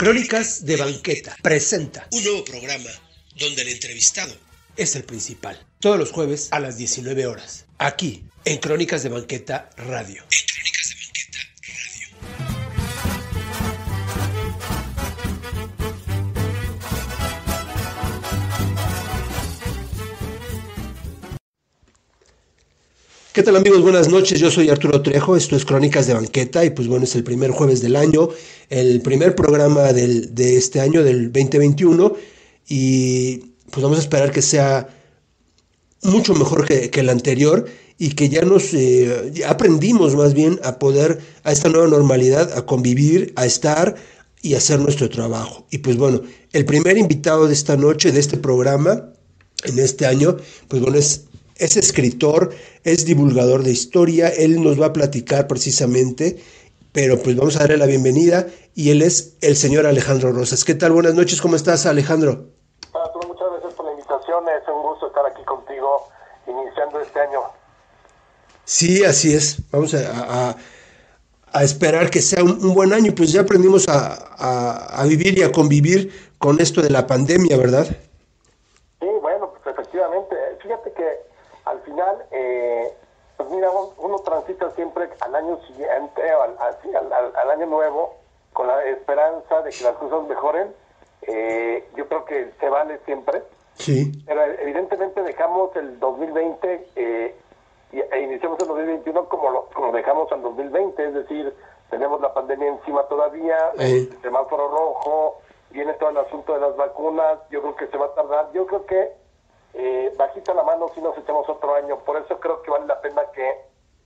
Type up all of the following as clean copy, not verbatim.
Crónicas de Banqueta presenta un nuevo programa donde el entrevistado es el principal. Todos los jueves a las 19 horas. Aquí, en Crónicas de Banqueta Radio. ¿Qué tal, amigos? Buenas noches, yo soy Arturo Trejo, esto es Crónicas de Banqueta y pues bueno, es el primer jueves del año, el primer programa de este año, del 2021, y pues vamos a esperar que sea mucho mejor que el anterior y que ya ya aprendimos más bien a esta nueva normalidad, a convivir, a estar y hacer nuestro trabajo. Y pues bueno, el primer invitado de esta noche, de este programa, en este año, pues bueno, es escritor, es divulgador de historia, él nos va a platicar precisamente, pero pues vamos a darle la bienvenida y él es el señor Alejandro Rosas. ¿Qué tal? Buenas noches, ¿cómo estás, Alejandro? Muchas gracias por la invitación, es un gusto estar aquí contigo iniciando este año. Sí, así es, vamos a esperar que sea un buen año, pues ya aprendimos a vivir y a convivir con esto de la pandemia, ¿verdad? Sí, bueno, pues efectivamente, fíjate que al final, pues mira, uno transita siempre al año siguiente, al año nuevo, con la esperanza de que las cosas mejoren. Yo creo que se vale siempre. Sí. Pero evidentemente dejamos el 2020 e iniciamos el 2021 como lo dejamos al 2020, es decir, tenemos la pandemia encima todavía, el semáforo rojo, viene todo el asunto de las vacunas, yo creo que se va a tardar, yo creo que bajita la mano si nos echamos otro año, por eso creo que vale la pena que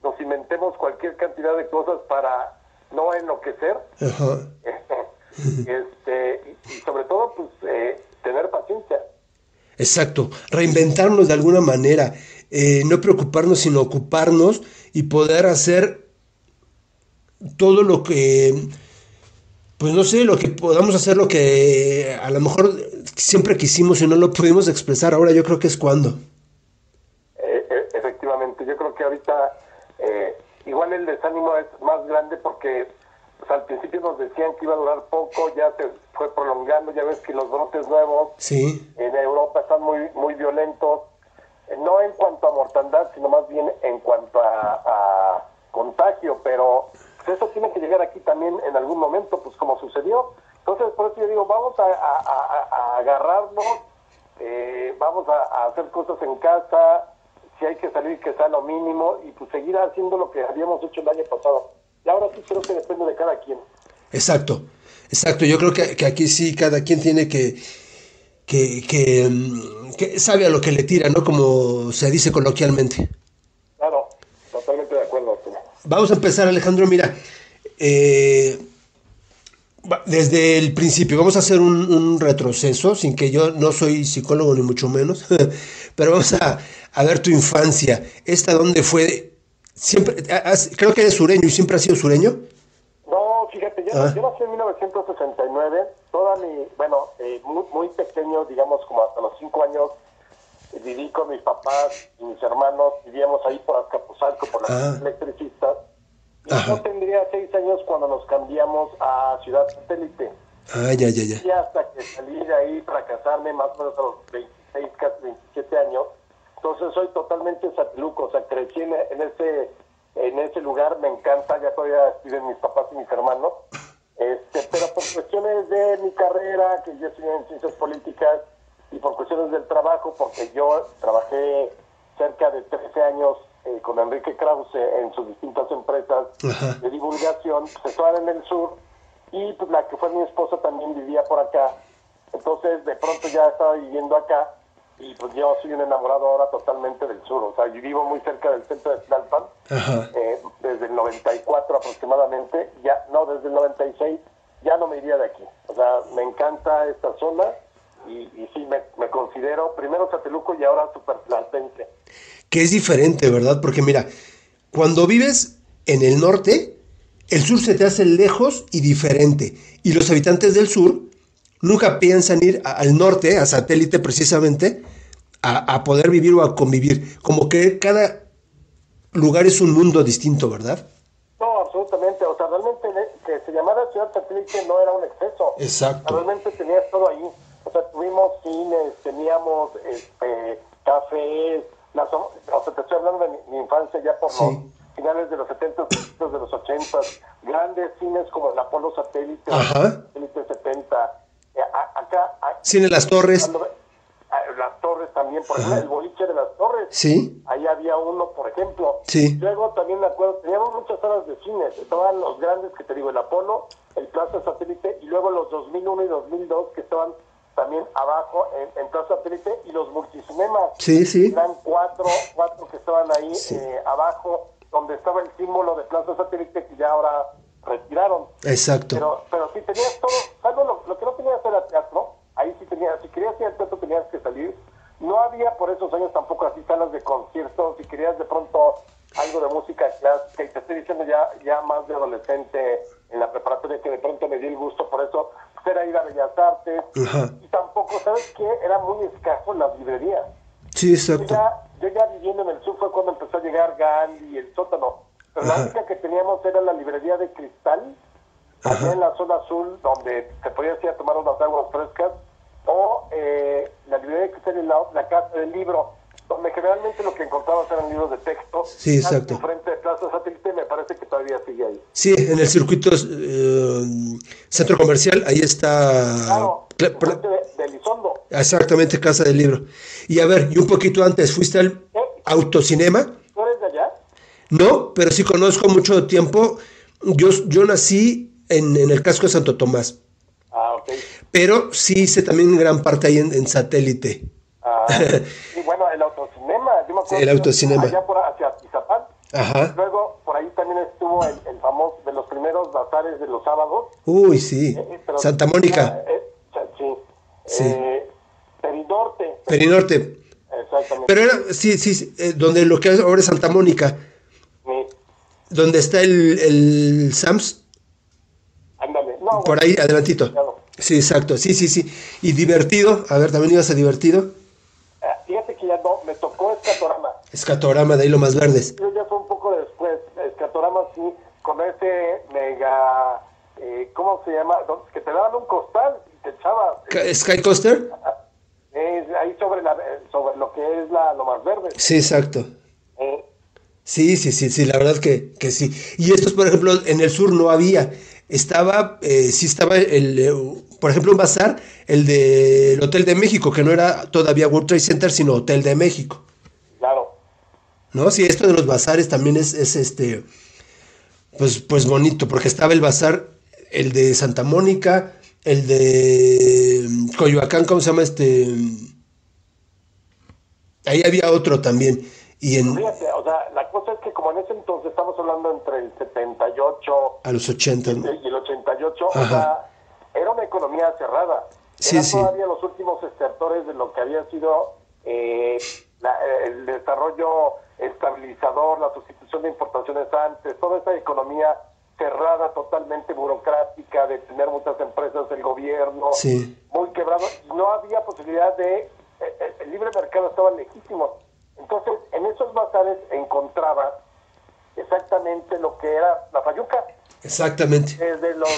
nos inventemos cualquier cantidad de cosas para no enloquecer. Ajá. Y sobre todo pues tener paciencia. Exacto, reinventarnos de alguna manera, no preocuparnos sino ocuparnos y poder hacer todo lo que, pues no sé, lo que podamos hacer, lo que a lo mejor siempre quisimos y no lo pudimos expresar, ahora yo creo que es cuando. Efectivamente, yo creo que ahorita igual el desánimo es más grande porque pues, al principio nos decían que iba a durar poco, ya se fue prolongando, ya ves que los brotes nuevos sí. En Europa están muy violentos, no en cuanto a mortandad, sino más bien en cuanto a contagio, pero pues, eso tiene que llegar aquí también en algún momento, pues como sucedió. Entonces, por eso yo digo, vamos a agarrarnos, vamos a hacer cosas en casa, si hay que salir, que sea lo mínimo, y pues seguir haciendo lo que habíamos hecho el año pasado. Y ahora sí creo que depende de cada quien. Exacto. Yo creo que aquí sí cada quien tiene que sabe a lo que le tira, ¿no? Como se dice coloquialmente. Claro, totalmente de acuerdo. Vamos a empezar, Alejandro, mira, desde el principio, vamos a hacer un retroceso, sin que yo no soy psicólogo ni mucho menos, pero vamos a ver tu infancia. ¿Esta dónde fue? Siempre, creo que eres sureño y siempre has sido sureño. No, fíjate, yo nací en 1969, muy pequeño, digamos como hasta los 5 años, viví con mis papás y mis hermanos, vivíamos ahí por Azcapotzalco, por las electricistas. Yo tendría 6 años cuando nos cambiamos a Ciudad Satélite. Ya. Y hasta que salí de ahí para casarme, más o menos a los 26, casi 27 años. Entonces soy totalmente sateluco, o sea, crecí en ese lugar, me encanta, ya todavía viven mis papás y mis hermanos. Pero por cuestiones de mi carrera, que yo estudié en ciencias políticas, y por cuestiones del trabajo, porque yo trabajé cerca de 13 años con Enrique Krause en sus distintas empresas de divulgación, pues estaban en el sur, y pues la que fue mi esposa también vivía por acá. Entonces de pronto ya estaba viviendo acá, y pues yo soy un enamorado ahora totalmente del sur. O sea, yo vivo muy cerca del centro de Tlalpan, desde el 94 aproximadamente, desde el 96 ya no me iría de aquí. O sea, me encanta esta zona, y sí, me considero primero sateluco y ahora supertlalpense. Que es diferente, ¿verdad? Porque mira, cuando vives en el norte, el sur se te hace lejos y diferente. Y los habitantes del sur nunca piensan ir al norte, a Satélite precisamente, a poder vivir o a convivir. Como que cada lugar es un mundo distinto, ¿verdad? No, absolutamente. O sea, realmente que se llamada ciudad satélite no era un exceso. Exacto. Realmente tenías todo ahí. O sea, tuvimos cines, teníamos cafés, o sea, te estoy hablando de mi infancia ya por los finales de los 70, principios de los 80, grandes cines como el Apolo Satélite, Satélite 70, Cine Las Torres. Las Torres también, por ejemplo, el boliche de Las Torres. Sí. Ahí había uno, por ejemplo. Sí. Luego también me acuerdo, teníamos muchas salas de cine. Estaban los grandes que te digo, el Apolo, el Plaza Satélite, y luego los 2001 y 2002 que estaban también abajo en Plaza Satélite, y los multicinemas. Sí, sí. Eran cuatro que estaban ahí abajo, donde estaba el símbolo de Plaza Satélite que ya ahora retiraron. Exacto. Pero sí tenías todo, salvo lo que no tenías era teatro. Ahí sí tenías, si querías ir al teatro tenías que salir. No había por esos años tampoco así salas de conciertos. Si querías de pronto algo de música clásica, y te estoy diciendo ya más de adolescente en la preparatoria, que de pronto me di el gusto por eso, pues era ir a Bellas Artes. Y tampoco, ¿sabes qué? Era muy escaso las librerías. Sí, exacto. Yo ya viviendo en el sur fue cuando empezó a llegar Gandhi y el sótano. Pero la única que teníamos era la librería de Cristal, allá en la zona azul, donde te podías ir a tomar unas aguas frescas, o la librería que está en la casa del libro, donde generalmente lo que encontrabas eran libros de texto. Sí, exacto. Enfrente de Plaza Satélite, me parece que todavía sigue ahí. Sí, en el circuito centro comercial, ahí está. Claro, enfrente de Elizondo. Exactamente, Casa del Libro. Y a ver, y un poquito antes, ¿fuiste al Autocinema? ¿Tú eres de allá? No, pero sí conozco mucho tiempo. Yo nací en el casco de Santo Tomás. Ok. Pero sí hice también gran parte ahí en Satélite. Y bueno, el Autocinema, yo me acuerdo el Autocinema. allá hacia Atizapán. Ajá. Luego, por ahí también estuvo el famoso, de los primeros bazares de los sábados. Uy, sí. Santa Mónica. Sí. Perinorte. Perinorte. Exactamente. Pero era, sí, donde lo que ahora es Santa Mónica. Sí. Donde está el Sams. Ándale. No, por ahí, adelantito. Claro. Sí, exacto. Sí. Y divertido. A ver, ¿también ibas a divertido? Fíjate que ya no, me tocó Escatorama. Escatorama, de ahí lo más verdes. Yo ya fue un poco después. Escatorama, sí, con ese mega, ¿cómo se llama? Que te daban un costal y te echabas. ¿Sky Coaster? Ahí sobre lo que es lo más verde. Sí, exacto. Sí, la verdad que sí. Y estos, por ejemplo, en el sur no había. Estaba por ejemplo, un bazar, el del Hotel de México, que no era todavía World Trade Center, sino Hotel de México. Claro. ¿No? Sí, esto de los bazares también es pues bonito, porque estaba el bazar, el de Santa Mónica, el de Coyoacán, ¿cómo se llama Ahí había otro también. Fíjate, o sea, la cosa es que como en ese entonces, estamos hablando entre el 78 a los 80, ¿no? y el 88, Ajá. o sea, era una economía cerrada. Sí, Eran todavía los últimos estertores de lo que había sido el desarrollo estabilizador, la sustitución de importaciones antes, toda esa economía cerrada, totalmente burocrática, de tener muchas empresas del gobierno, muy quebrado, y no había posibilidad el libre mercado estaba lejísimo. Entonces, en esos bazares encontraba exactamente lo que era la fayuca. Exactamente. Desde los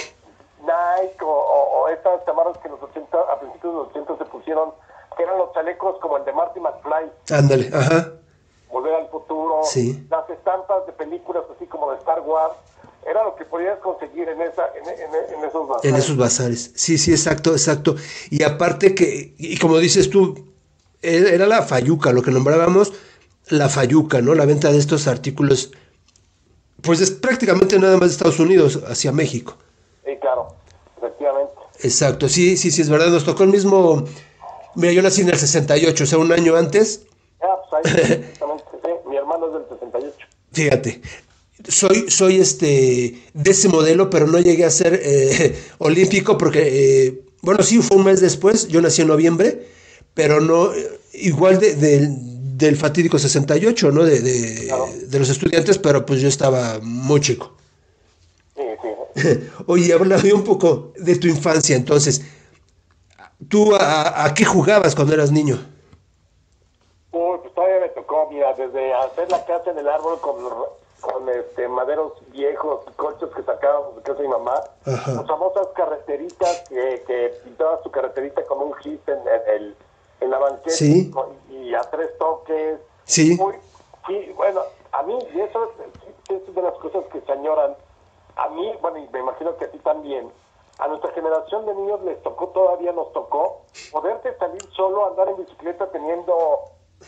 Nike o estas chamarras que a principios de los 80 se pusieron, que eran los chalecos como el de Marty McFly. Ándale, ajá. Volver al futuro. Sí. Las estampas de películas así como de Star Wars. Era lo que podías conseguir en esos bazares. En esos bazares. Sí, exacto. Y aparte y como dices tú, era la fayuca, lo que nombrábamos la fayuca, ¿no? La venta de estos artículos, pues es prácticamente nada más de Estados Unidos hacia México. Sí, claro, efectivamente. Exacto, sí, es verdad, nos tocó el mismo. Mira, yo nací en el 68, o sea, un año antes. Pues ahí, exactamente, sí, mi hermano es del 68. Fíjate, soy de ese modelo, pero no llegué a ser olímpico porque, bueno, sí, fue un mes después, yo nací en noviembre, pero no, igual del fatídico 68, ¿no? Claro. De los estudiantes, pero pues yo estaba muy chico. Sí. Oye, háblame un poco de tu infancia, entonces. ¿Tú a qué jugabas cuando eras niño? Pues todavía me tocó, mira, desde hacer la casa en el árbol con maderos viejos y colchos que sacábamos de casa de mi mamá. Ajá. Las famosas carreteritas que pintaba su carreterita con un gis en la banqueta, Sí. y a 3 toques. Sí. Sí, bueno, a mí, y eso es de las cosas que se añoran. A mí, bueno, y me imagino que a ti también, a nuestra generación de niños nos tocó, poderte salir solo a andar en bicicleta teniendo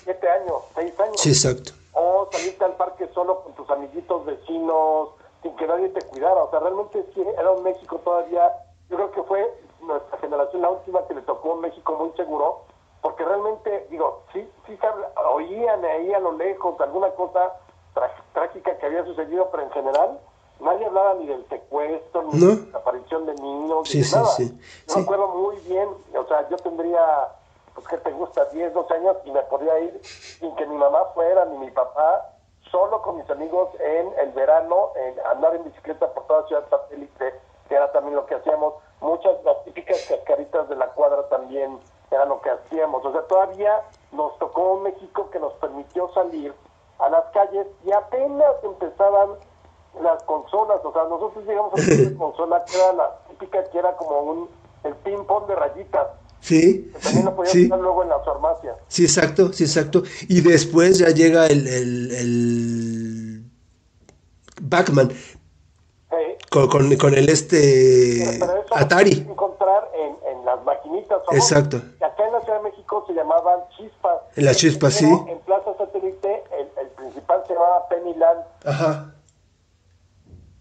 7 años, 6 años. Sí, exacto. O salirte al parque solo con tus amiguitos vecinos, sin que nadie te cuidara. O sea, realmente sí, era un México todavía, yo creo que fue nuestra generación la última que le tocó un México muy seguro, porque realmente, digo, sí oían ahí a lo lejos alguna cosa trágica que había sucedido, pero en general nadie hablaba ni del secuestro, ni ¿No? de la aparición de niños, Sí, ni de sí, nada. sí. Yo Sí. me acuerdo muy bien, o sea, yo tendría, pues, ¿qué te gusta? 10, 12 años, y me podía ir sin que mi mamá fuera, ni mi papá, solo con mis amigos en el verano, en andar en bicicleta por toda Ciudad Satélite, que era también lo que hacíamos. Las típicas cascaritas de la cuadra también era lo que hacíamos. O sea, todavía nos tocó un México que nos permitió salir a las calles y apenas empezaban las consolas. O sea, nosotros llegamos a una consola que era la típica, que era como el ping-pong de rayitas, Sí. que también lo podías Sí. usar luego en las farmacias. Sí, exacto, sí, exacto. Y después ya llega el Pac-Man con el Pero eso lo puedes Atari. encontrar en las maquinitas famosas. Exacto. Que acá en la Ciudad de México se llamaban chispas. En las chispas, Pero sí. en Plaza Satélite, el principal se llamaba Pennyland. Ajá.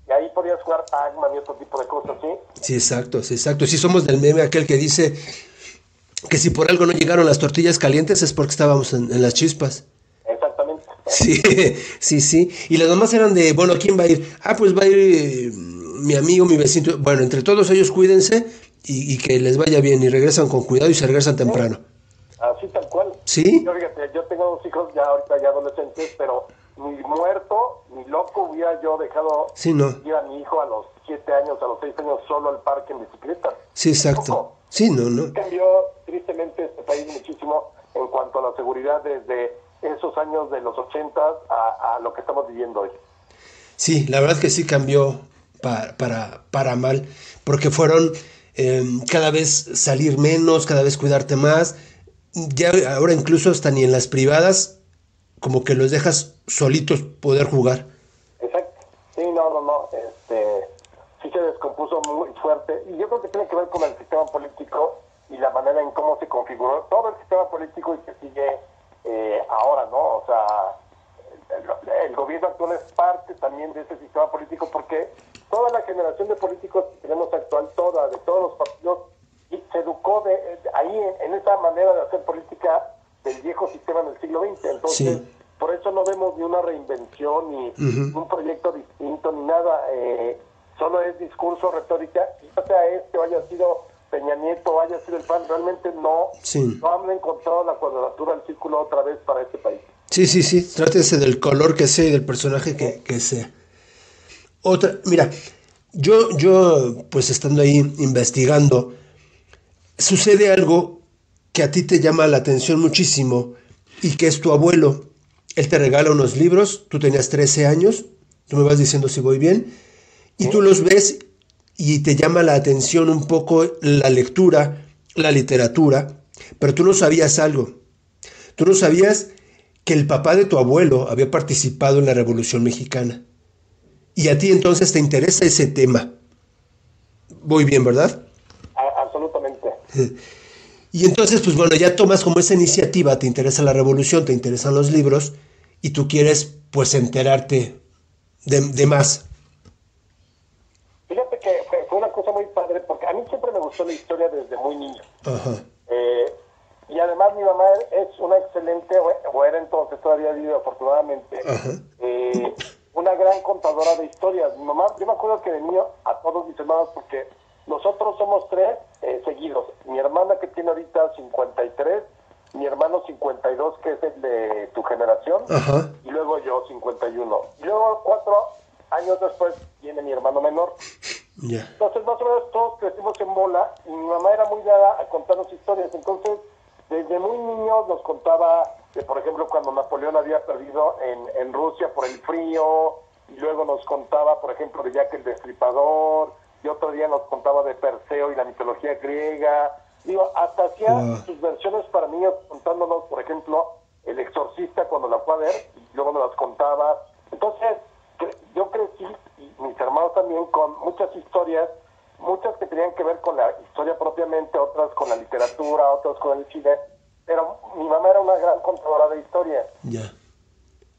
Y ahí podías jugar Pac-Man y otro tipo de cosas, ¿sí? Sí, exacto, sí, exacto. Sí, somos del meme aquel que dice que si por algo no llegaron las tortillas calientes es porque estábamos en las chispas. Exactamente. Sí, sí, sí. Y las mamás eran de, bueno, ¿quién va a ir? Ah, pues va a ir mi amigo, mi vecino. Bueno, entre todos ellos cuídense y que les vaya bien. Y regresan con cuidado y se regresan temprano. Así tal cual. ¿Sí? Yo, fíjate, yo tengo 2 hijos ya ahorita ya adolescentes, pero ni muerto, ni loco hubiera yo dejado Sí, no. ir a mi hijo a los 7 años, a los 6 años solo al parque en bicicleta. Sí, exacto. Tampoco. Sí, no. Cambió tristemente este país muchísimo en cuanto a la seguridad desde esos años de los 80 a lo que estamos viviendo hoy. Sí, la verdad que sí cambió para mal, porque fueron cada vez salir menos, cada vez cuidarte más. Ya ahora incluso hasta ni en las privadas, como que los dejas solitos poder jugar. Exacto. Sí, no. Sí se descompuso muy fuerte. Y yo creo que tiene que ver con el sistema político y la manera en cómo se configuró todo el sistema político y que sigue ahora, ¿no? O sea, el gobierno actual es parte también de ese sistema político, porque toda la generación de políticos que tenemos actual, de todos los partidos, y se educó ahí en esa manera de hacer política del viejo sistema del siglo XX. Entonces, Sí. por eso no vemos ni una reinvención, ni un proyecto distinto, ni nada. Solo es discurso, retórica, y ya sea o haya sido Peña Nieto, o haya sido el PAN, realmente no han encontrado la cuadratura del círculo otra vez para este país. Sí, trátese del color que sea y del personaje que sea. Otra, mira, yo pues estando ahí investigando, sucede algo que a ti te llama la atención muchísimo y que es tu abuelo. Él te regala unos libros, tú tenías 13 años, tú me vas diciendo si voy bien, y tú los ves y te llama la atención un poco la lectura, la literatura, pero tú no sabías algo. Tú no sabías que el papá de tu abuelo había participado en la Revolución Mexicana. Y a ti entonces te interesa ese tema. Voy bien, ¿verdad? Absolutamente. Y entonces, pues bueno, ya tomas como esa iniciativa, te interesa la revolución, te interesan los libros, y tú quieres, pues, enterarte de más. Fíjate que fue una cosa muy padre, porque a mí siempre me gustó la historia desde muy niño. Ajá. Y además mi mamá es una excelente, o era entonces, todavía vive afortunadamente, una gran contadora de historias. Mi mamá, yo me acuerdo que de niño, a todos mis hermanos, porque nosotros somos 3 seguidos. Mi hermana, que tiene ahorita 53, mi hermano 52, que es el de tu generación, Ajá. y luego yo 51. Y luego 4 años después viene mi hermano menor. Ya. Entonces, más o menos todos crecimos en bola, y mi mamá era muy dada a contarnos historias. Entonces, desde muy niños nos contaba, por ejemplo, cuando Napoleón había perdido en Rusia por el frío, y luego nos contaba, por ejemplo, de Jack el Destripador, y otro día nos contaba de Perseo y la mitología griega. Digo, hasta hacía sus versiones para niños contándonos, por ejemplo, El Exorcista cuando la fue a ver, y luego nos las contaba. Entonces, yo crecí, y mis hermanos también, con muchas historias, muchas que tenían que ver con la historia propiamente, otras con la literatura, otras con el cine, pero mi mamá era una gran contadora de historias. Ya.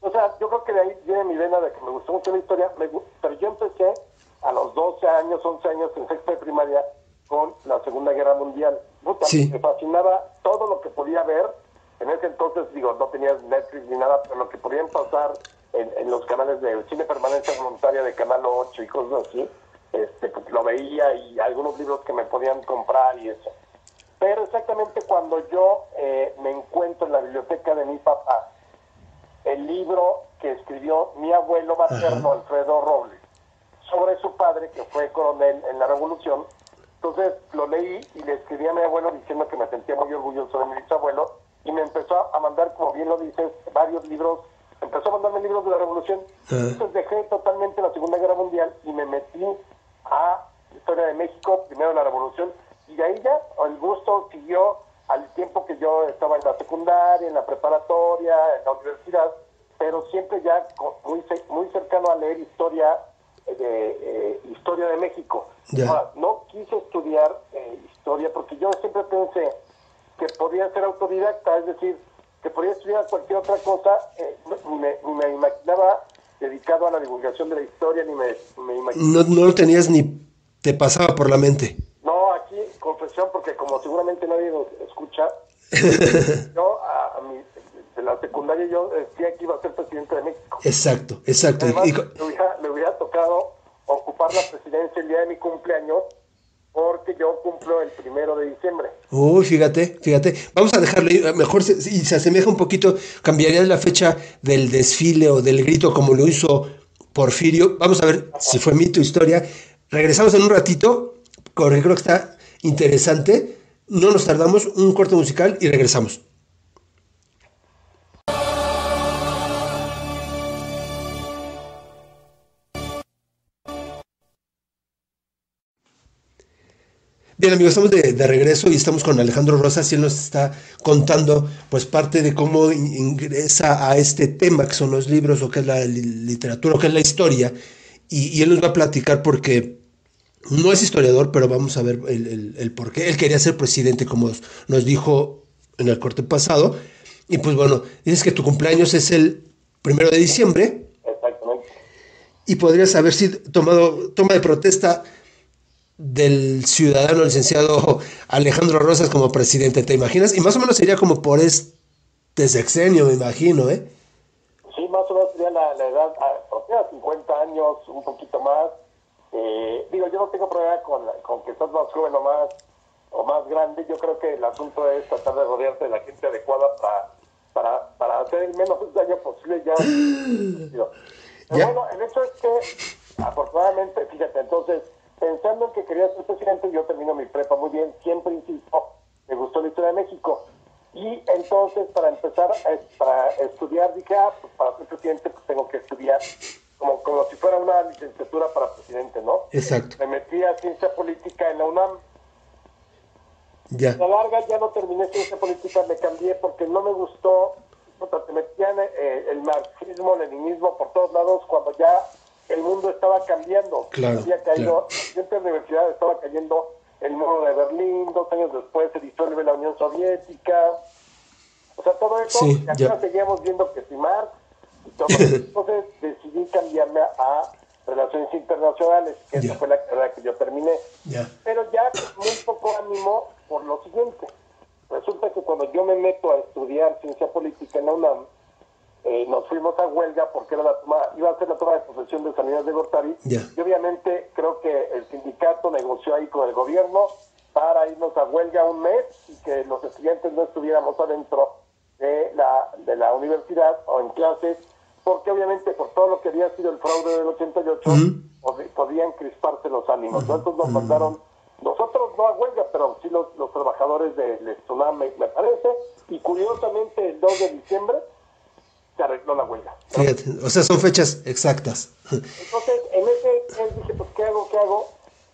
O sea, yo creo que de ahí viene mi vena de que me gustó mucho la historia, pero yo empecé a los 12 años, 11 años, en sexto de primaria, con la Segunda Guerra Mundial. Puta, Sí. me fascinaba todo lo que podía ver. En ese entonces, digo, no tenías Netflix ni nada, pero lo que podían pasar en los canales de cine permanencia voluntaria de Canal 8 y cosas así, pues lo veía, y algunos libros que me podían comprar y eso. Pero exactamente cuando yo me encuentro en la biblioteca de mi papá, el libro que escribió mi abuelo materno, Alfredo Robles, sobre su padre, que fue coronel en la Revolución. Entonces lo leí y le escribí a mi abuelo diciendo que me sentía muy orgulloso de mi bisabuelo, y me empezó a mandar, como bien lo dices, varios libros. Empezó a mandarme libros de la Revolución. Entonces dejé totalmente la Segunda Guerra Mundial y me metí a Historia de México, primero la Revolución, y de ahí ya el gusto siguió al tiempo que yo estaba en la secundaria, en la preparatoria, en la universidad, pero siempre ya muy cercano a leer historia de México. Ya. Ahora, no quise estudiar historia porque yo siempre pensé que podía ser autodidacta, es decir, que podía estudiar cualquier otra cosa. Ni me imaginaba dedicado a la divulgación de la historia, ni me imaginaba. No lo tenías ni te pasaba por la mente. No, aquí, confesión, porque como seguramente nadie nos escucha, yo de la secundaria yo decía que iba a ser presidente de México. Exacto, exacto. Además, le hubiera tocado ocupar la presidencia el día de mi cumpleaños, porque yo cumplo el 1 de diciembre. Uy, fíjate. Vamos a dejarlo ahí. Mejor si se asemeja un poquito, cambiaría la fecha del desfile o del grito como lo hizo Porfirio. Vamos a ver si fue mito o historia. Regresamos en un ratito, porque creo que está interesante. No nos tardamos, un corte musical y regresamos. Bien, amigos, estamos de regreso y estamos con Alejandro Rosas y él nos está contando pues parte de cómo ingresa a este tema que son los libros, lo que es la literatura, lo que es la historia, y él nos va a platicar porque no es historiador, pero vamos a ver el por qué. Él quería ser presidente, como nos dijo en el corte pasado, y pues bueno, dices que tu cumpleaños es el 1 de diciembre Exactamente. y podrías haber sido toma de protesta del ciudadano licenciado Alejandro Rosas como presidente, ¿te imaginas? Y más o menos sería como por este sexenio, me imagino, ¿eh? Sí, más o menos sería la edad, aproximadamente 50 años, un poquito más. Digo, yo no tengo problema con que estás más joven o más grande. Yo creo que el asunto es tratar de rodearte de la gente adecuada para hacer el menos daño posible ya. Pero bueno, el hecho es que, afortunadamente, fíjate, entonces, pensando en que quería ser presidente, yo termino mi prepa muy bien, siempre insisto, me gustó la historia de México. Y entonces, para empezar para estudiar, dije, pues para ser presidente pues tengo que estudiar como si fuera una licenciatura para presidente, ¿no? Exacto. Me metí a ciencia política en la UNAM. Ya. A la larga ya no terminé ciencia política, me cambié porque no me gustó. Te metían el marxismo, leninismo por todos lados cuando ya el mundo estaba cambiando. Claro, Había caído, dentro de la universidad estaba cayendo el muro de Berlín, 2 años después se disuelve la Unión Soviética. O sea, todo eso, Sí, y acá seguíamos viendo que si Marx y todo. Entonces decidí cambiarme a Relaciones Internacionales, que esa fue la carrera que yo terminé. Pero ya con muy poco ánimo por lo siguiente. Resulta que cuando yo me meto a estudiar ciencia política en la UNAM, nos fuimos a huelga porque iba a ser la toma de posesión de Salinas de Gortari. Y obviamente creo que el sindicato negoció ahí con el gobierno para irnos a huelga un mes y que los estudiantes no estuviéramos adentro de la universidad o en clases, porque obviamente por todo lo que había sido el fraude del 88 podían crisparse los ánimos. Entonces nos mandaron, nosotros no a huelga, pero sí los trabajadores del UNAM, me parece, y curiosamente el 2 de diciembre se se arregló la huelga, ¿no? Fíjate, o sea, son fechas exactas. Entonces, en ese mes dije, pues, ¿qué hago? ¿Qué hago?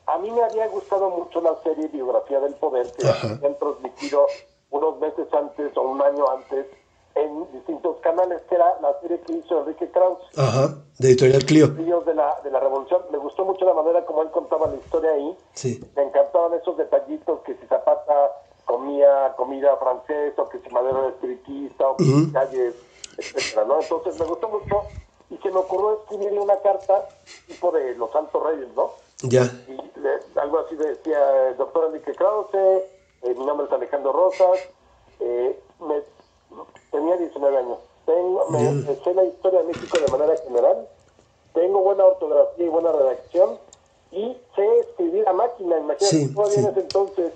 A mí me había gustado mucho la serie Biografía del Poder, que habían transmitido unos meses antes o un año antes en distintos canales, que era la serie que hizo Enrique Krauss. Ajá, de Editorial Clio. Niños de la Revolución. Me gustó mucho la manera como él contaba la historia ahí. Sí. Me encantaban esos detallitos, que si Zapata comía comida francesa, o que si Madero era espiritista, o que si Calles, etcétera, ¿no? Entonces me gustó mucho y se me ocurrió escribirle una carta tipo de los Santos Reyes, ¿no? Ya. Y algo así decía: doctor Enrique Krause, mi nombre es Alejandro Rosas, tenía 19 años, sé la historia de México de manera general, tengo buena ortografía y buena redacción, y sé escribir a máquina. Imagínate, Sí, todavía en ese entonces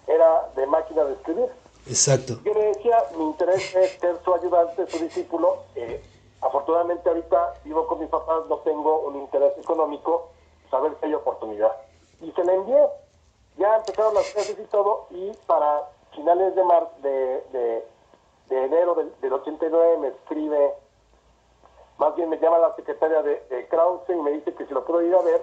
era de máquina de escribir. Exacto. Yo le decía, mi interés es ser su ayudante, su discípulo. Afortunadamente ahorita vivo con mis papás, no tengo un interés económico, saber si hay oportunidad. Y se la envié. Ya empezaron las clases y todo, y para finales de enero del 89 me escribe, más bien me llama la secretaria de Krause y me dice que si lo puedo ir a ver.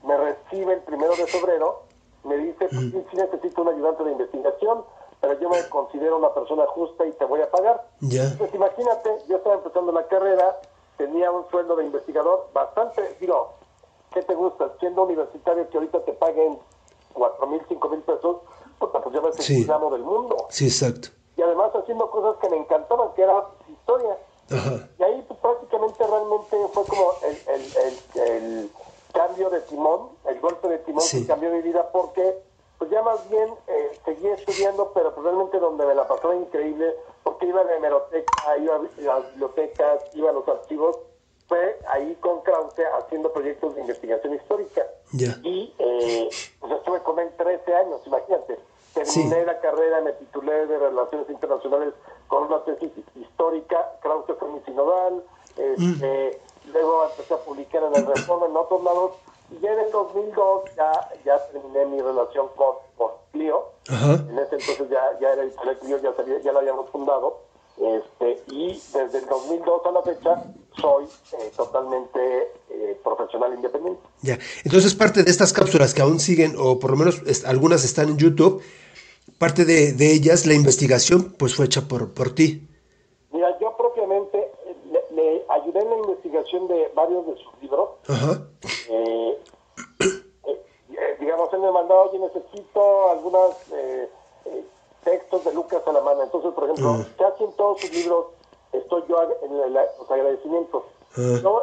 Me recibe el 1 de febrero, me dice, pues sí necesito un ayudante de investigación, pero yo me considero una persona justa y te voy a pagar. Ya. Pues imagínate, yo estaba empezando la carrera, tenía un sueldo de investigador bastante, digo, ¿qué te gusta? Siendo universitario, que ahorita te paguen 4,000, 5,000 pesos, pues ya ves Sí. el amo del mundo. Sí, exacto. Y además haciendo cosas que me encantaban, que era historia. Ajá. Y ahí pues prácticamente realmente fue como el cambio de timón, el golpe de timón Sí. que cambió mi vida, porque pues ya más bien seguía estudiando, pero pues realmente donde me la pasaba increíble, porque iba a la hemeroteca, iba a las bibliotecas, iba a los archivos, fue ahí con Krause haciendo proyectos de investigación histórica. Ya. Y pues estuve con él 13 años, imagínate. Terminé Sí. la carrera, me titulé de Relaciones Internacionales con una tesis histórica. Krause fue mi sinodal. Luego empecé a publicar en el Reforma, en otros lados. Y ya en el 2002 ya terminé mi relación con Clio. Ajá. En ese entonces ya era Editorial Clio, ya la habíamos fundado. Y desde el 2002 a la fecha soy totalmente profesional independiente. Ya. Entonces, parte de estas cápsulas que aún siguen, o por lo menos algunas están en YouTube, parte de ellas, la investigación, pues fue hecha por ti. Mira, yo propiamente le ayudé en la investigación de varios de sus libros. Ajá. Digamos, él me mandaba, oye, necesito algunos textos de Lucas Alamana. Entonces, por ejemplo, casi en todos sus libros estoy yo en los agradecimientos. Yo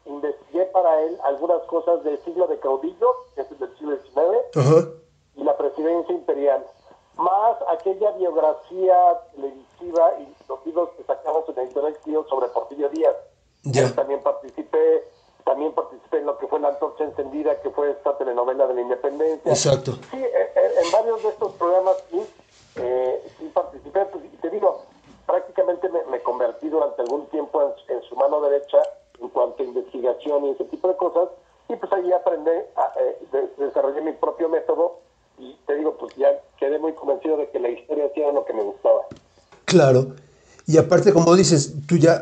investigué para él algunas cosas del siglo de caudillo, que es del siglo XIX, Ajá. y la presidencia imperial, más aquella biografía televisiva y los libros que sacamos en el Editorial Clio sobre Porfirio Díaz. Ya. También participé en lo que fue La Antorcha Encendida, que fue esta telenovela de la independencia. Exacto. Sí, en varios de estos programas sí participé, pues, y te digo, prácticamente me convertí durante algún tiempo en su mano derecha en cuanto a investigación y ese tipo de cosas, y pues ahí aprendí, desarrollé mi propio método, y te digo, pues ya quedé muy convencido de que la historia sí era lo que me gustaba. Claro. Y aparte, como dices, tú ya,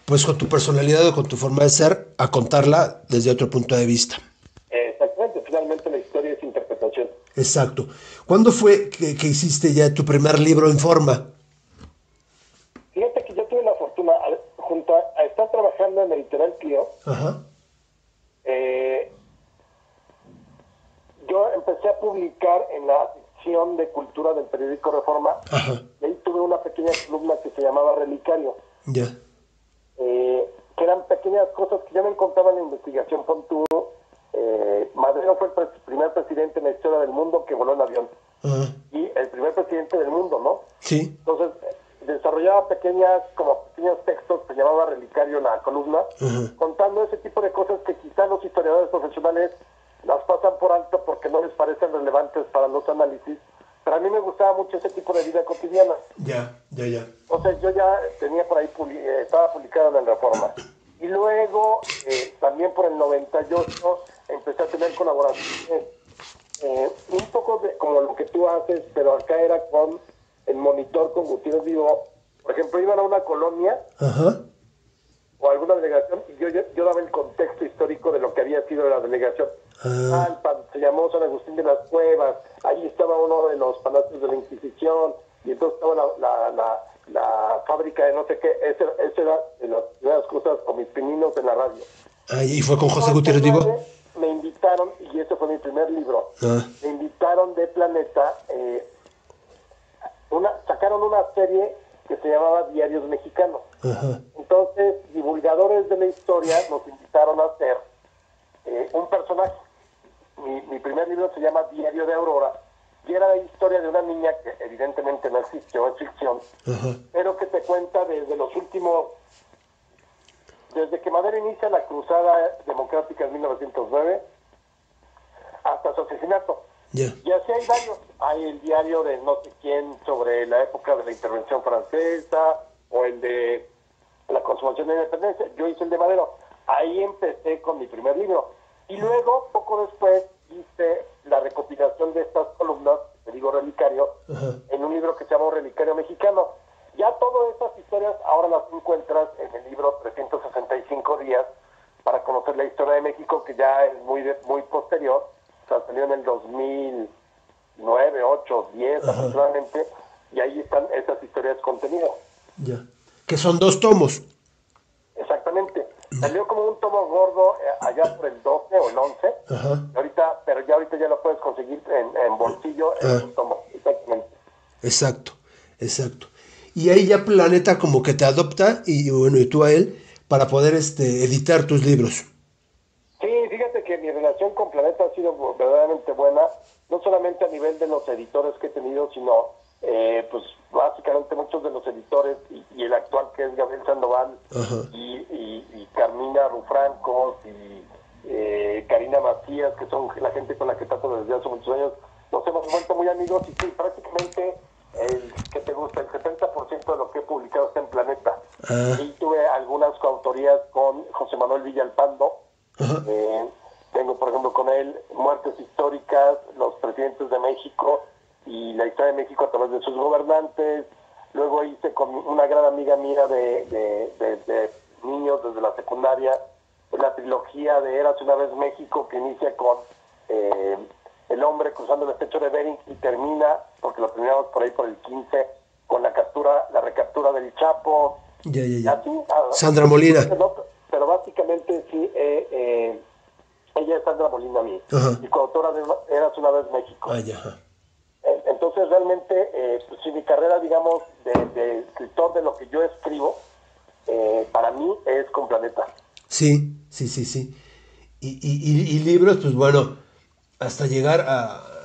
pues con tu personalidad o con tu forma de ser, a contarla desde otro punto de vista. Exactamente, finalmente la historia es interpretación. Exacto. ¿Cuándo fue que hiciste ya tu primer libro en forma? Fíjate que yo tuve la fortuna, junto a estar trabajando en la Editorial Clio, Ajá. yo empecé a publicar en la sección de cultura del periódico Reforma. Ajá. Y ahí tuve una pequeña columna que se llamaba Relicario, Ya. que eran pequeñas cosas que yo no encontraba en la investigación. Pon tú, Madero fue el primer presidente en la historia del mundo que voló en avión. Ajá. Y el primer presidente del mundo, ¿no? Sí. Entonces, desarrollaba pequeños textos, se llamaba Relicario la columna, contando ese tipo de cosas que quizá los historiadores profesionales las pasan por alto porque no les parecen relevantes para los análisis, pero a mí me gustaba mucho ese tipo de vida cotidiana. Ya. Entonces yo ya tenía por ahí, estaba publicado en el Reforma. Y luego, también por el 98, empecé a tener colaboraciones, un poco como lo que tú haces, pero acá era con el Monitor, con Gutiérrez Vivo, Por ejemplo, iban a una colonia Ajá. o alguna delegación y yo daba el contexto histórico de lo que había sido la delegación. Se llamó San Agustín de las Cuevas, ahí estaba uno de los palacios de la Inquisición, y entonces estaba la fábrica de no sé qué. Ese era de las primeras cosas con mis pininos en la radio. ¿Y fue con José Gutiérrez Vivo? Me invitaron, y ese fue mi primer libro, Ah. me invitaron de Planeta, sacaron una serie que se llamaba Diarios Mexicanos. Ajá. Entonces, divulgadores de la historia nos invitaron a hacer un personaje. Mi primer libro se llama Diario de Aurora, y era la historia de una niña que evidentemente no existió, es ficción, Ajá. pero que te cuenta desde que Madero inicia la cruzada democrática en 1909 hasta su asesinato. Ya. Y así hay varios. Hay el diario de no sé quién sobre la época de la intervención francesa, o el de la consumación de la independencia. Yo hice el de Madero. Ahí empecé con mi primer libro. Y luego, poco después, hice la recopilación de estas columnas, te digo relicario, Ajá. en un libro que se llama Relicario Mexicano. Ya todas esas historias ahora las encuentras en el libro 365 días para conocer la historia de México, que ya es muy posterior. O sea, salió en el 2009, 8, 10 Ajá. aproximadamente, y ahí están esas historias contenidas. Ya. Que son 2 tomos. Exactamente. Salió como un tomo gordo allá por el 12 o el 11. Ajá. Pero ahorita ya lo puedes conseguir en bolsillo en un tomo. Exactamente. Exacto, exacto. Y ahí ya Planeta como que te adopta y bueno, y tú a él para poder editar tus libros. Sí, fíjate que mi relación con Planeta ha sido verdaderamente buena, no solamente a nivel de los editores que he tenido, sino pues básicamente muchos de los editores y el actual, que es Gabriel Sandoval, y Carmina Rufrancos y Karina Macías, que son la gente con la que trato desde hace muchos años. Nos hemos vuelto muy amigos y sí, prácticamente el 70% de lo que he publicado está en Planeta. Y tuve algunas coautorías con José Manuel Villalpando. Tengo, por ejemplo, con él Muertes Históricas, Los Presidentes de México y la historia de México a través de sus gobernantes. Luego hice con una gran amiga mía de niños desde la secundaria la trilogía de Érase una vez México, que inicia con el hombre cruzando el estrecho de Bering y termina, porque lo terminamos por ahí por el 15, con la recaptura del Chapo. Ya. Así, Sandra Molina. Pero básicamente sí, ella es Sandra Molina, y coautora de Érase una vez México. Entonces realmente, pues sí, mi carrera, digamos, de escritor, de lo que yo escribo, para mí es con Planeta. Sí. Y libros, pues bueno, hasta llegar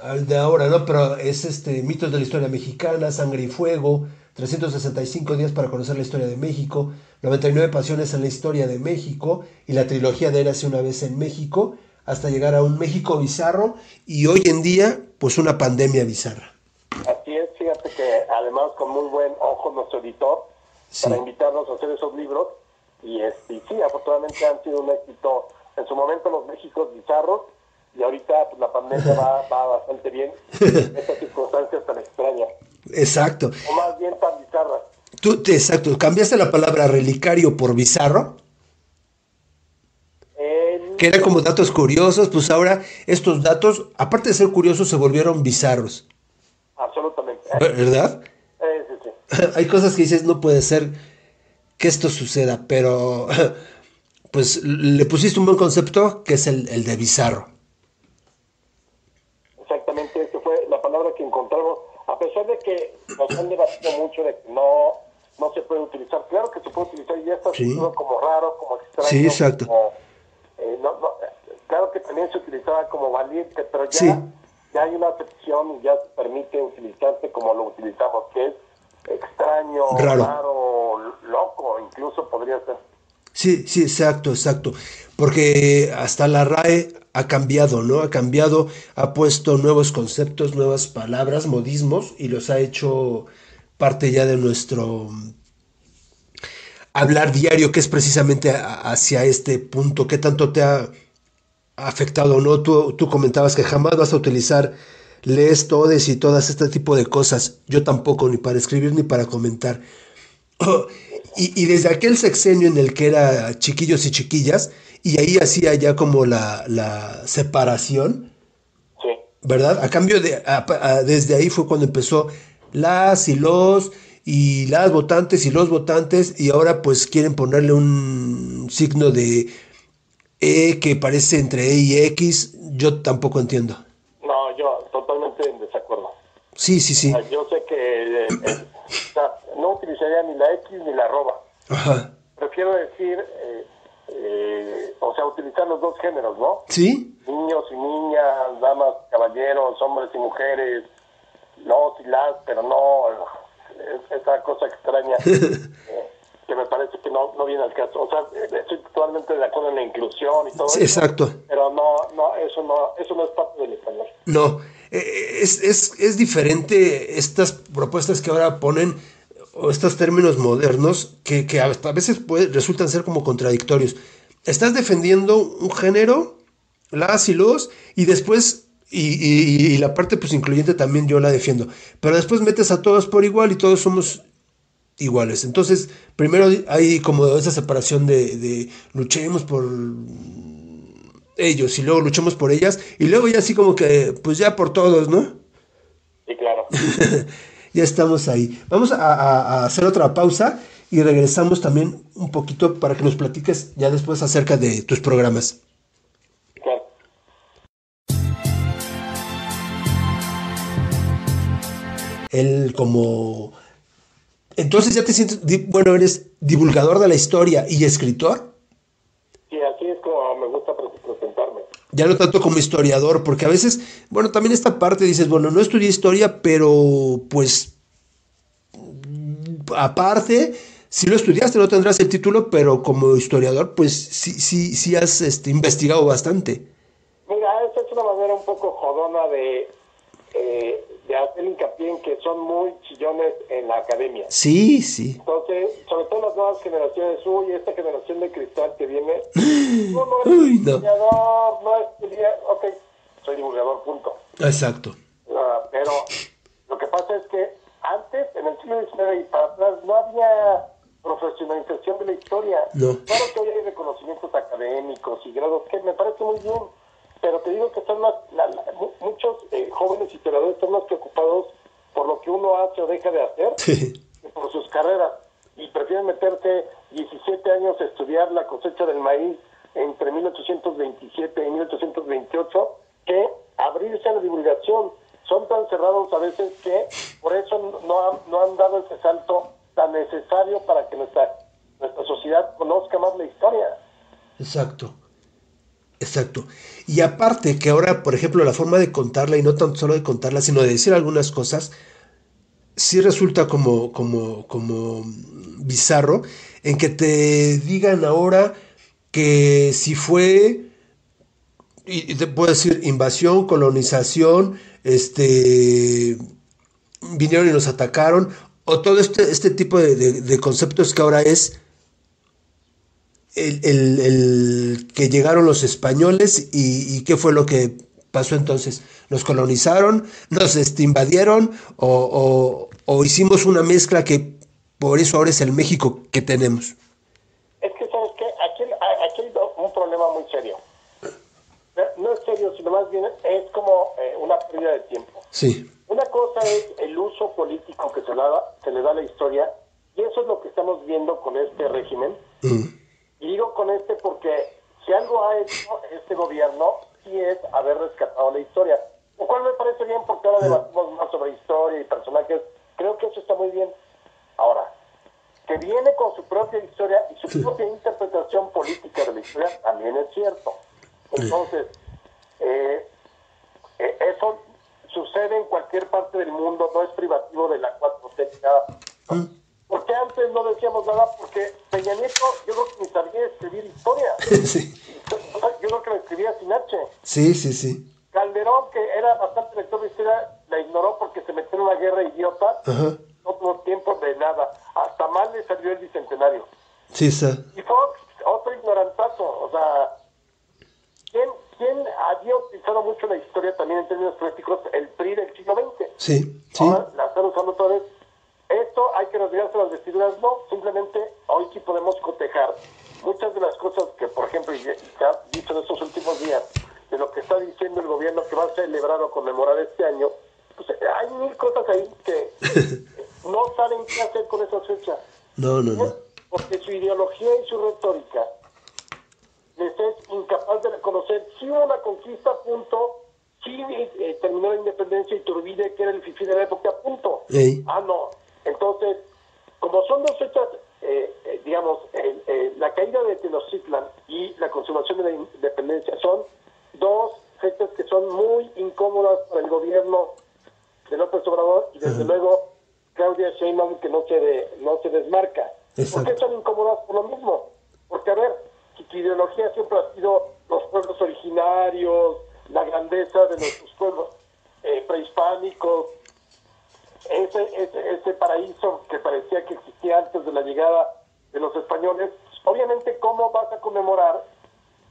al de ahora, ¿no? Pero es Mitos de la Historia Mexicana, Sangre y Fuego, 365 días para conocer la historia de México, 99 pasiones en la historia de México, y la trilogía de Érase una vez en México, hasta llegar a un México bizarro, y hoy en día, pues una pandemia bizarra. Así es, fíjate que además con muy buen ojo nuestro editor, para invitarnos a hacer esos libros, y sí, afortunadamente han sido un éxito en su momento los Méxicos bizarros, y ahorita pues, la pandemia va bastante bien en estas circunstancias tan extrañas. Exacto. O más bien tan bizarras. Exacto, ¿cambiaste la palabra relicario por bizarro? Que eran como datos curiosos, pues ahora estos datos, aparte de ser curiosos, se volvieron bizarros. Absolutamente. ¿Verdad? Sí. Hay cosas que dices, no puede ser que esto suceda, pero pues le pusiste un buen concepto, que es el de bizarro. Exactamente, esa fue la palabra que encontramos, a pesar de que nos han debatido mucho de que no se puede utilizar. Claro que se puede utilizar, y ya está como raro, como extraño. Sí, exacto. Claro que también se utilizaba como valiente, pero ya hay una acepción y ya se permite utilizarse como lo utilizamos, que es extraño, raro, loco, incluso podría ser. Sí, exacto. Porque hasta la RAE ha cambiado, ¿no? Ha puesto nuevos conceptos, nuevas palabras, modismos, y los ha hecho parte ya de nuestro hablar diario, que es precisamente hacia este punto. ¿Qué tanto te ha afectado, no? Tú comentabas que jamás vas a utilizar lees todes y todas este tipo de cosas. Yo tampoco, ni para escribir ni para comentar. Y desde aquel sexenio en el que era chiquillos y chiquillas, y ahí hacía ya como la separación, Sí, ¿verdad? A cambio desde ahí fue cuando empezó las y los y las votantes y los votantes, y ahora pues quieren ponerle un signo de E que parece entre E y X. Yo tampoco entiendo. no, yo totalmente en desacuerdo. Sí, sí, O sea, sí. yo sé que o sea, no utilizaría ni la X ni la arroba. Ajá. Prefiero decir, o sea, utilizar los dos géneros, ¿no? ¿Sí? Niños y niñas, damas, caballeros, hombres y mujeres, los y las, pero no esa cosa extraña que me parece que no viene al caso. O sea, estoy totalmente de acuerdo en la inclusión y todo Sí, eso, exacto. pero eso no es parte del español. No, es diferente estas propuestas que ahora ponen, o estos términos modernos, que hasta a veces resultan ser como contradictorios. Estás defendiendo un género, las y los, y después, y la parte pues incluyente también yo la defiendo, pero después metes a todos por igual y todos somos iguales. Entonces, primero hay como esa separación de luchemos por ellos y luego luchemos por ellas y luego ya así como que pues ya por todos, ¿no? Sí, claro. Ya estamos ahí. Vamos a hacer otra pausa y regresamos también un poquito para que nos platiques ya después acerca de tus programas. Claro. Él como... Entonces ya te sientes, bueno, eres divulgador de la historia y escritor. Sí, así es como me gusta presentarme. Ya no tanto como historiador, porque a veces, bueno, también esta parte dices, bueno, no estudié historia, pero pues aparte, si lo estudiaste no tendrás el título, pero como historiador, pues sí has investigado bastante. Mira, esa es una manera un poco jodona de hacer hincapié en que son muy chillones en la academia. Sí, sí. Entonces, sobre todo las nuevas generaciones, esta generación de cristal que viene, no eres Uy, no. divulgador, no estudié, ok, soy divulgador, punto. Exacto. Pero lo que pasa es que antes, en el siglo XIX y para atrás, no había profesionalización de la historia. No. Claro que hoy hay reconocimientos académicos y grados, que me parece muy bien, pero te digo que están más, muchos jóvenes historiadores están más preocupados por lo que uno hace o deja de hacer que por sus carreras, y prefieren meterse 17 años a estudiar la cosecha del maíz entre 1827 y 1828 que abrirse a la divulgación. Son tan cerrados a veces que por eso no han dado ese salto tan necesario para que nuestra sociedad conozca más la historia. Exacto. Exacto. Y aparte que ahora, por ejemplo, la forma de contarla, y no tan solo de contarla, sino de decir algunas cosas, sí resulta como bizarro en que te digan ahora que si fue, y te puedo decir, invasión, colonización, vinieron y nos atacaron, o todo este tipo de conceptos que ahora es el que llegaron los españoles y qué fue lo que pasó entonces. Nos colonizaron, nos invadieron o hicimos una mezcla que por eso ahora es el México que tenemos. Es que, ¿sabes qué? Aquí hay un problema muy serio. No es serio, sino más bien es como una pérdida de tiempo. Sí. Una cosa es el uso político que se le da a la historia, y eso es lo que estamos viendo con este régimen. Y digo con este porque si algo ha hecho este gobierno, sí es haber rescatado la historia. Lo cual me parece bien porque ahora debatimos más sobre historia y personajes. Creo que eso está muy bien. Ahora, que viene con su propia historia y su propia interpretación política de la historia, también es cierto. Entonces, eso sucede en cualquier parte del mundo, no es privativo de la 4T. ¿No? Porque antes no decíamos nada, porque Peña Nieto, yo creo que ni sabía escribir historia. Sí. Yo creo que la escribía sin H. Sí, sí, sí. Calderón, que era bastante lector de historia, la ignoró porque se metió en una guerra idiota. Ajá. No tuvo tiempo de nada. Hasta mal le salió el bicentenario. Sí, está. Y Fox, otro ignorantazo. O sea, ¿quién había utilizado mucho la historia también en términos políticos? El PRI del siglo XX. Sí, sí. Ahora la están usando otra vez. Esto hay que rasgarse las vestiduras, no, simplemente hoy sí podemos cotejar muchas de las cosas que, por ejemplo, y se ha dicho en estos últimos días, de lo que está diciendo el gobierno que va a celebrar o conmemorar este año, pues hay mil cosas ahí que no saben qué hacer con esas fechas. No. Porque su ideología y su retórica les es incapaz de reconocer si hubo una conquista, punto, si terminó la independencia Iturbide, que era el fifí de la época, punto. Ey. No. Entonces, como son dos fechas, digamos, la caída de Tenochtitlan y la consumación de la independencia son dos fechas que son muy incómodas para el gobierno de López Obrador y desde luego Claudia Sheinbaum, que no se desmarca. Exacto. ¿Por qué son incómodas? Por lo mismo. Porque, a ver, si tu ideología siempre ha sido los pueblos originarios, la grandeza de nuestros pueblos prehispánicos, ese paraíso que parecía que existía antes de la llegada de los españoles, obviamente, ¿cómo vas a conmemorar?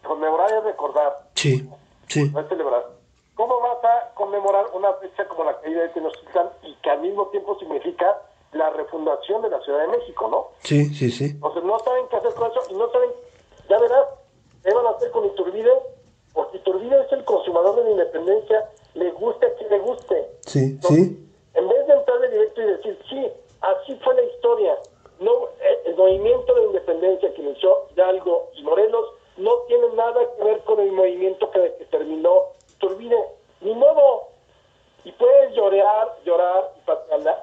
Conmemorar es recordar. Sí. No es celebrar. ¿Cómo vas a conmemorar una fecha como la caída de Tenochtitlan y que al mismo tiempo significa la refundación de la Ciudad de México, ¿no? Sí. Entonces no saben qué hacer con eso y no saben, ya verás, qué van a hacer con Iturbide, porque Iturbide es el consumador de la independencia, le guste a quien le guste. Sí. Entonces, en vez de entrarle directo y decir, sí, así fue la historia, no, el movimiento de independencia que inició Hidalgo y Morelos no tiene nada que ver con el movimiento que terminó Iturbide, ni modo. Y puedes llorar, y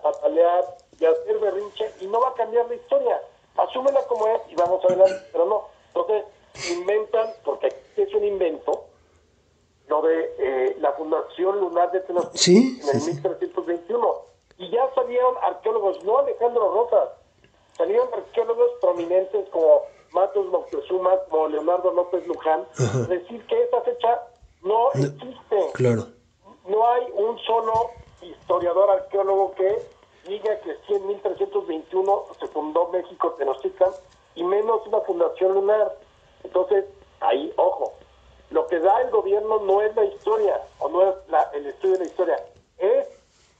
patalear, y hacer berrinche, y no va a cambiar la historia. Asúmela como es y vamos adelante, pero no. Entonces, inventan, porque aquí es un invento, lo de la Fundación Lunar de Tenochtitlan en el 1321. Y ya salieron arqueólogos, no Alejandro Rosas, salieron arqueólogos prominentes como Matos Moctezuma, como Leonardo López Luján, decir que esa fecha no existe. Claro. No hay un solo historiador arqueólogo que diga que sí, en 1321 se fundó México Tenochtitlan, y menos una fundación lunar. Entonces, ahí, ojo, lo que da el gobierno no es la historia, o no es el estudio de la historia, es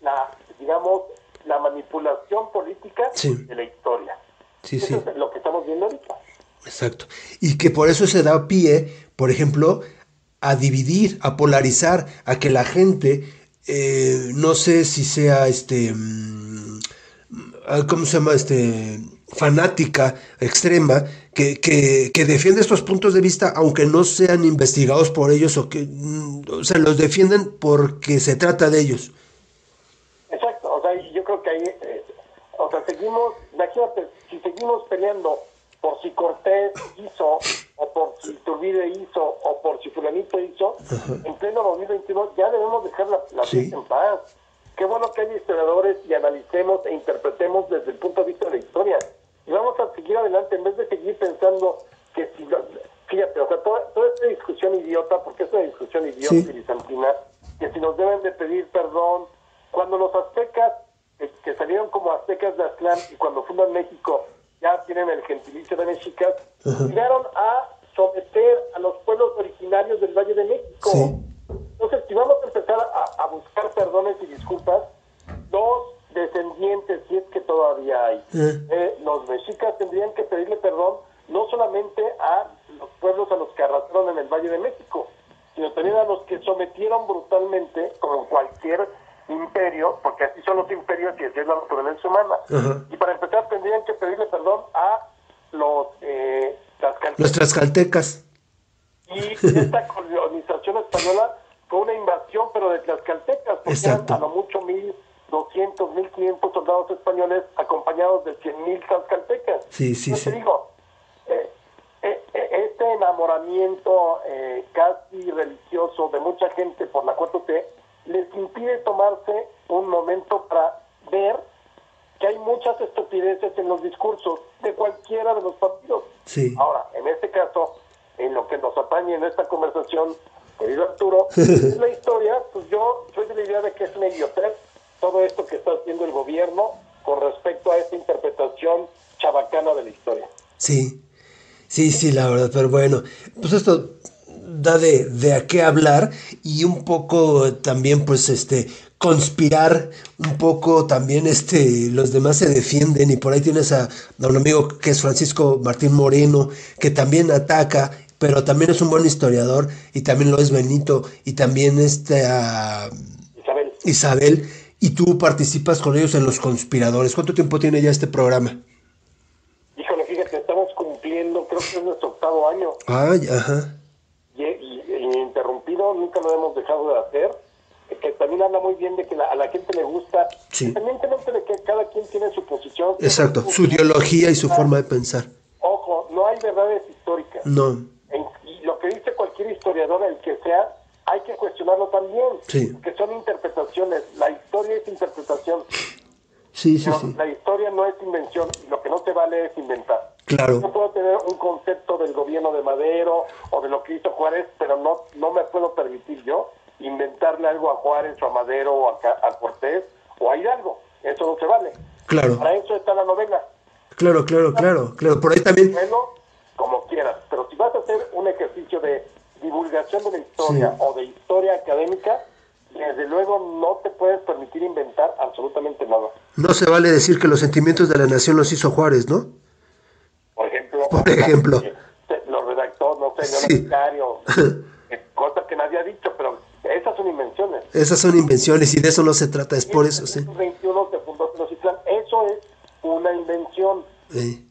la manipulación política de la historia. Eso es lo que estamos viendo ahorita. Exacto. Y que por eso se da pie, por ejemplo, a dividir, a polarizar, a que la gente, no sé si sea ¿cómo se llama? Fanática, extrema, que defiende estos puntos de vista, aunque no sean investigados por ellos, o que, o sea, los defienden porque se trata de ellos. Exacto, o sea, yo creo que ahí, seguimos, imagínate, si seguimos peleando por si Cortés hizo, o por si Iturbide hizo, o por si fulanito hizo, en pleno 2021 ya debemos dejar la fiesta en paz. Qué bueno que haya historiadores y analicemos e interpretemos desde el punto de vista de la historia. Y vamos a seguir adelante, en vez de seguir pensando que si... Fíjate, o sea, toda esta discusión idiota, porque es una discusión idiota y bizantina, que si nos deben de pedir perdón, cuando los aztecas, que salieron como aztecas de Aztlán, y cuando fundan México, ya tienen el gentilicio de mexicas, llegaron a someter a los pueblos originarios del Valle de México. Entonces, si vamos a empezar a buscar perdones y disculpas, los descendientes, si es que todavía hay, los mexicas tendrían que pedirle perdón no solamente a los pueblos a los que arrastraron en el Valle de México, sino también a los que sometieron brutalmente, como cualquier imperio, porque así son los imperios y así es la naturaleza humana. Y para empezar tendrían que pedirle perdón a los tlaxcaltecas. Los tlaxcaltecas. Y esta colonización española fue una invasión, pero de tlaxcaltecas, porque eran a lo mucho 1,200, 1,500 soldados españoles acompañados de 100,000 tlaxcaltecas. Entonces, te digo, este enamoramiento casi religioso de mucha gente por la 4T les impide tomarse un momento para ver que hay muchas estupideces en los discursos de cualquiera de los partidos. Ahora, en este caso, en lo que nos atañe en esta conversación, querido Arturo, es la historia, pues yo soy de la idea de que es una idiotez todo esto que está haciendo el gobierno con respecto a esta interpretación chabacana de la historia. Sí, la verdad, pero bueno, pues esto da de a qué hablar, y un poco también, pues, conspirar un poco también, los demás se defienden, y por ahí tienes a un amigo que es Francisco Martín Moreno, que también ataca, pero también es un buen historiador, y también lo es Benito, y también Isabel, y tú participas con ellos en Los Conspiradores. ¿Cuánto tiempo tiene ya este programa? Híjole, fíjate, estamos cumpliendo, creo que es nuestro 8º año. Ay, ajá. Y ininterrumpido, nunca lo hemos dejado de hacer, que también habla muy bien de que a la gente le gusta, Sí. independientemente de que cada quien tiene su posición. Exacto, su ideología y su forma de pensar. Ojo, no hay verdades históricas. No. Y lo que dice cualquier historiador, el que sea, hay que cuestionarlo también. Sí. Que son interpretaciones. La historia es interpretación. Sí, sí, Pero sí. la historia no es invención. Lo que no se vale es inventar. Claro. Yo puedo tener un concepto del gobierno de Madero o de lo que hizo Juárez, pero no me puedo permitir yo inventarle algo a Juárez o a Madero o a Cortés o a Hidalgo. Eso no se vale. Claro. Para eso está la novela. Claro. Por ahí también. Bueno, como quieras, pero si vas a hacer un ejercicio de divulgación de la historia Sí. o de historia académica, desde luego no te puedes permitir inventar absolutamente nada. No se vale decir que los sentimientos de la nación los hizo Juárez, ¿no? Por ejemplo, Por ejemplo. Lo redactó, no sé, Sí. Leonario, cosa que nadie ha dicho, pero esas son invenciones. Esas son invenciones y de eso no se trata, es por eso, sí. En 1921 se fundó Tenochtitlán, eso es una invención. Sí.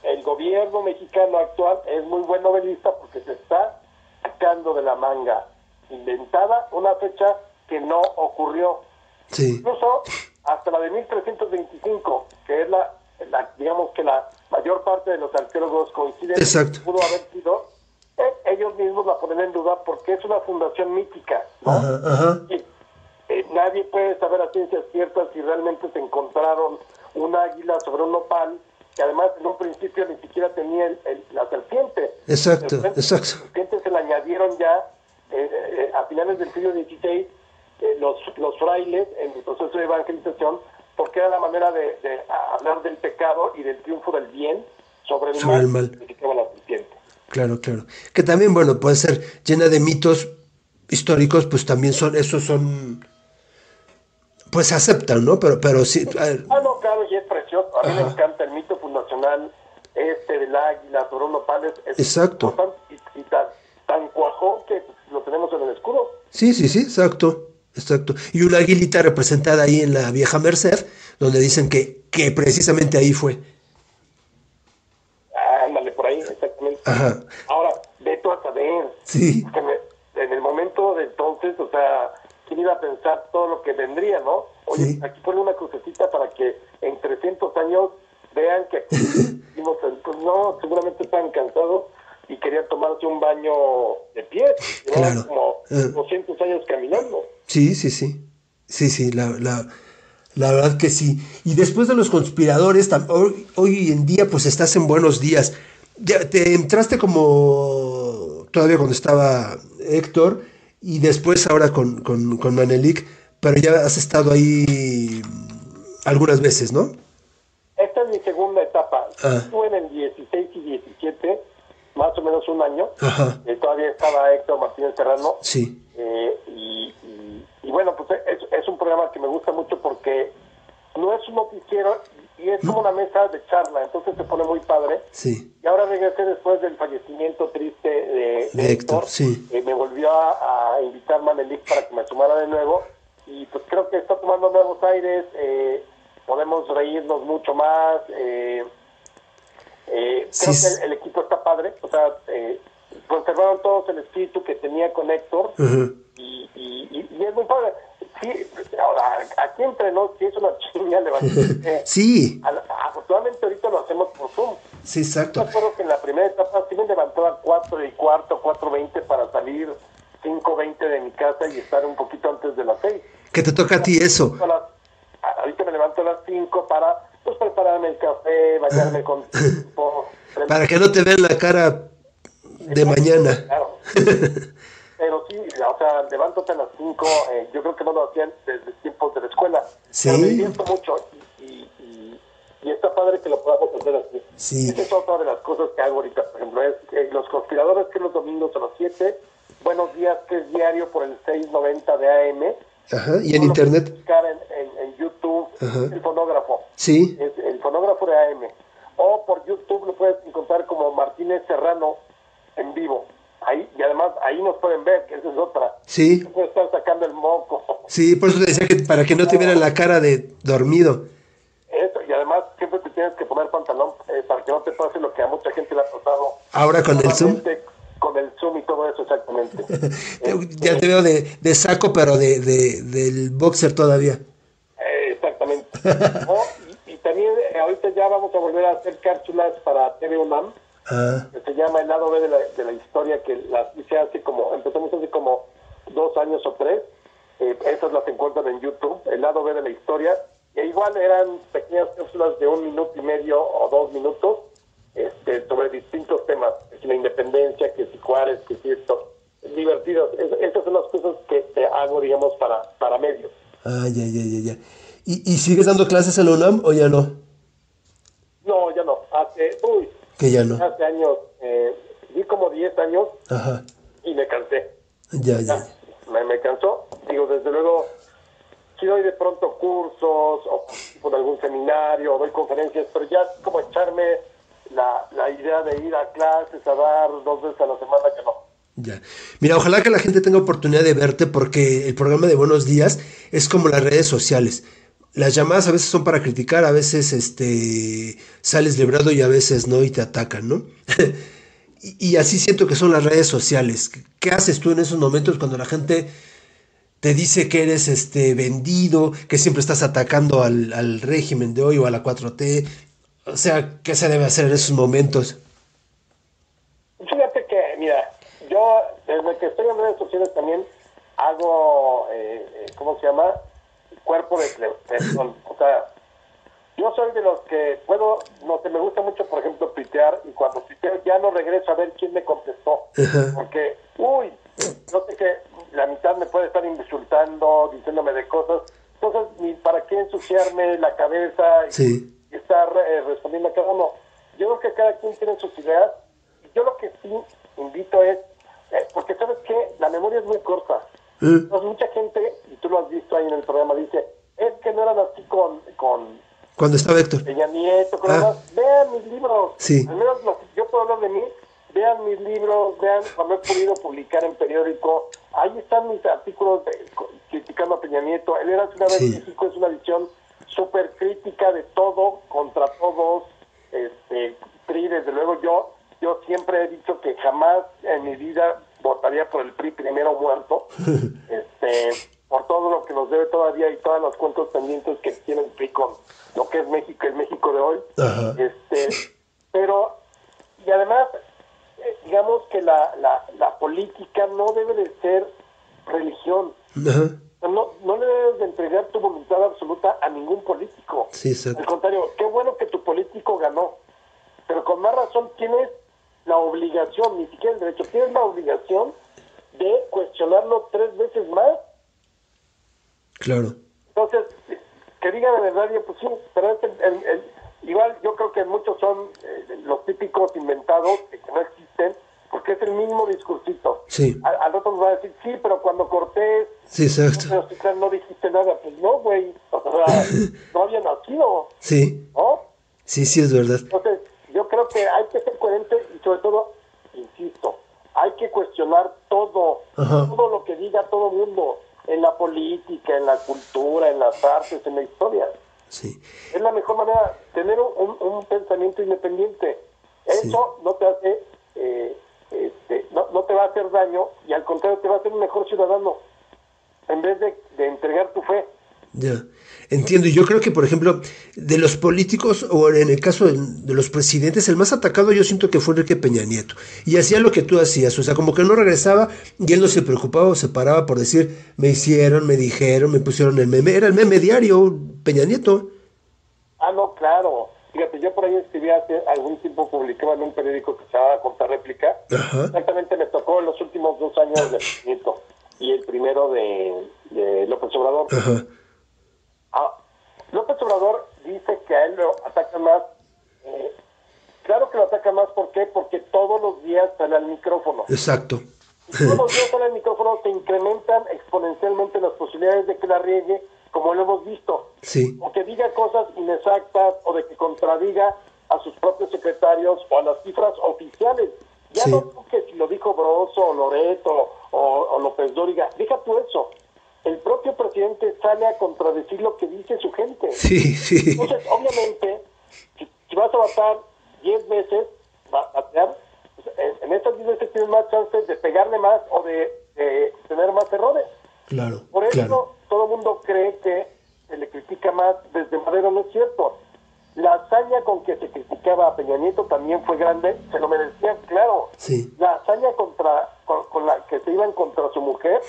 El gobierno mexicano actual es muy buen novelista porque se está sacando de la manga inventada una fecha que no ocurrió. Sí. Incluso hasta la de 1325, que es la digamos que la mayor parte de los arqueólogos coinciden Exacto. que pudo haber sido, ellos mismos la ponen en duda porque es una fundación mítica, ¿no? Ajá. Y, nadie puede saber a ciencias ciertas si realmente se encontraron un águila sobre un nopal, que además en un principio ni siquiera tenía la serpiente. Exacto. La serpiente se la añadieron ya a finales del siglo XVI los frailes en el proceso de evangelización, porque era la manera de hablar del pecado y del triunfo del bien sobre el mal. Que significaba la serpiente. Claro. Que también, bueno, puede ser llena de mitos históricos, pues también son, pues se aceptan, ¿no? Pero sí. No, claro, y es precioso. A mí me encanta el mito fundacional del águila sobre un nopal. Es exacto. Importante y tan cuajón que lo tenemos en el escudo. Sí, exacto. Y una aguilita representada ahí en la Vieja Merced, donde dicen que precisamente ahí fue. Ándale, por ahí, exactamente. Ajá. Ahora, ve tú a saber. Sí. En el momento de entonces, o sea, ¿quién iba a pensar todo lo que vendría, no? Oye, Sí. Aquí pone una crucecita para que en 300 años vean que pues no, seguramente estaban cansados y querían tomarse un baño de pies, ¿no? Claro. Como 200 años caminando. Sí, la verdad que sí. Y después de Los Conspiradores, hoy en día pues estás en Buenos Días. Ya te entraste como todavía cuando estaba Héctor, y después ahora con Manelik, pero ya has estado ahí algunas veces, ¿no? Esta es mi segunda etapa. Estuve en el 16 y 17, más o menos un año. Ajá. Todavía estaba Héctor Martínez Serrano. Sí. Y bueno, pues es un programa que me gusta mucho porque no es un noticiero y es como una mesa de charla, entonces se pone muy padre. Sí. Y ahora regresé después del fallecimiento triste de Héctor, sí. Me volvió a invitar Manelik para que me sumara de nuevo y pues creo que está tomando nuevos aires, podemos reírnos mucho más, creo que el equipo está padre, o sea, conservaron todos el espíritu que tenía con Héctor. Uh-huh. Y es muy padre. Sí, ahora, aquí entre nos, sí es una chinga levantar. Sí. Afortunadamente ahorita lo hacemos por Zoom. Sí, exacto. Yo recuerdo que en la primera etapa sí me levantaba 4:15, 4:20 para salir 5:20 de mi casa y estar un poquito antes de las 6. ¿Qué te toca a ti eso? Ahorita me levanto a las 5 para pues prepararme el café, bañarme con tiempo. Para que no te vean la cara de mañana. Claro. Pero sí, o sea, levántate a las 5, yo creo que no lo hacían desde tiempos de la escuela. Sí. Pero me divierto mucho y está padre que lo podamos hacer así. Sí. Esa es otra de las cosas que hago ahorita, por ejemplo, es Los Conspiradores, que es los domingos a las 7, Buenos Días, que es diario por el 690 de AM, Ajá, y en Tú lo puedes internet. buscar en YouTube, Ajá. el fonógrafo. Sí, Es el fonógrafo de AM. O por YouTube lo puedes encontrar como Martínez Serrano en vivo. Ahí, y además ahí nos pueden ver, que esa es otra. sí, No puede estar sacando el moco. sí, por eso te decía que para que no te vieran la cara de dormido. Eso, y además siempre te tienes que poner pantalón para que no te pase lo que a mucha gente le ha pasado. Ahora con el Zoom. Nuevamente, con el Zoom y todo eso, exactamente. Ya te veo de saco, pero del boxer todavía. Exactamente. Y también ahorita ya vamos a volver a hacer cápsulas para TV UNAM, Ah, que se llama El lado B de la historia, que las hice empezamos hace como 2 años o 3. Esas las encuentran en YouTube, El lado B de la historia. E igual eran pequeñas cápsulas de 1 minuto y medio o 2 minutos sobre distintos temas, que si la independencia, que si Juárez, que si esto. Divertidas. Esas son las cosas que hago, digamos, para medios. ya. ¿Y sigues dando clases en la UNAM o ya no? No, ya no. Que ya no. Hace años, di como 10 años Ajá, y me cansé. ya. Me cansó. Digo, desde luego, si doy de pronto cursos o por algún seminario, o doy conferencias, pero ya como echarme la idea de ir a clases a dar 2 veces a la semana, que no. Ya. Mira, ojalá que la gente tenga oportunidad de verte porque el programa de Buenos Días es como las redes sociales. Las llamadas a veces son para criticar, a veces sales librado y a veces no y te atacan, ¿no? Y así siento que son las redes sociales. ¿Qué haces tú en esos momentos cuando la gente te dice que eres vendido, que siempre estás atacando al régimen de hoy o a la 4T? O sea, ¿qué se debe hacer en esos momentos? Fíjate que, mira, yo desde que estoy en redes sociales también hago, ¿cómo se llama? Cuerpo de presión. O sea, yo soy de los que me gusta mucho, por ejemplo, tuitear, y cuando tuiteo ya no regreso a ver quién me contestó. Ajá. Porque, no sé qué, la mitad me puede estar insultando, diciéndome de cosas. Entonces, ni para qué ensuciarme la cabeza Sí. y estar respondiendo a cada uno. Yo creo que cada quien tiene sus ideas. Yo lo que sí invito es, porque sabes que la memoria es muy corta. Entonces mucha gente, y tú lo has visto ahí en el programa, dice, es que no eran así con Cuando estaba Héctor. Peña Nieto, con demás. Vean mis libros. Sí. Al menos yo puedo hablar de mí. Vean mis libros, vean cuando he podido publicar en periódico. Ahí están mis artículos criticando a Peña Nieto. El Era una vez Sí. México es una visión súper crítica de todo, contra todos. PRI, desde luego, yo siempre he dicho que jamás en mi vida votaría por el PRI primero muerto. Por todo lo que nos debe todavía y todas las cuentas pendientes que tiene el PRI con lo que es México, el México de hoy. Ajá. Pero, y además, digamos que la política no debe de ser religión. Ajá. No le debes de entregar tu voluntad absoluta a ningún político. Sí, exacto. Al contrario, qué bueno que tu político ganó, pero con más razón tienes la obligación, ni siquiera el derecho, tienes la obligación de cuestionarlo 3 veces más. Claro. Entonces, que digan la verdad, pues sí, pero igual yo creo que muchos son los típicos inventados que no existen, porque es el mismo discursito. Sí. Al otro nos va a decir, sí, pero cuando Cortés, Sí, exacto. no dijiste nada. Pues no, güey, o sea, no había nacido, Sí. ¿no? Sí, es verdad. Entonces, yo creo que hay que ser coherente y sobre todo, insisto, hay que cuestionar todo, Ajá. todo lo que diga todo el mundo, en la política, en la cultura, en las artes, en la historia. Sí. Es la mejor manera, tener un pensamiento independiente. Eso no te hace, no te va a hacer daño, y al contrario te va a hacer un mejor ciudadano, en vez de entregar tu fe. Ya, entiendo. Y yo creo que, por ejemplo, de los políticos, o en el caso de los presidentes, el más atacado yo siento que fue Enrique Peña Nieto. Y hacía lo que tú hacías, o sea, como que no regresaba y él no se preocupaba o se paraba por decir, me hicieron, me dijeron, me pusieron el meme. Era el meme diario, Peña Nieto. No, claro. Fíjate, yo por ahí escribí hace algún tiempo, publicaba en un periódico que se llama Contrarréplica. Ajá. Exactamente, me tocó en los últimos 2 años de Nieto y el primero de López Obrador. Ajá. López Obrador dice que a él lo ataca más. Claro que lo ataca más, ¿por qué? Porque todos los días sale al micrófono. Exacto. Todos los días en el micrófono se incrementan exponencialmente las posibilidades de que la riegue, como lo hemos visto. Sí. O que diga cosas inexactas o de que contradiga a sus propios secretarios o a las cifras oficiales. Ya Sí. no tú que si lo dijo Broso o Loreto o López Dóriga, deja tú eso. El propio presidente sale a contradecir lo que dice su gente. Sí, sí. Entonces, obviamente, si vas a batar 10 veces, batear, pues, en estas 10 veces tienes más chances de pegarle más o de tener más errores. Claro, Por eso claro. todo el mundo cree que se le critica más desde Madero. No es cierto. La hazaña con que se criticaba a Peña Nieto también fue grande, se lo merecía, claro. Sí. La hazaña con la que se iban contra su mujer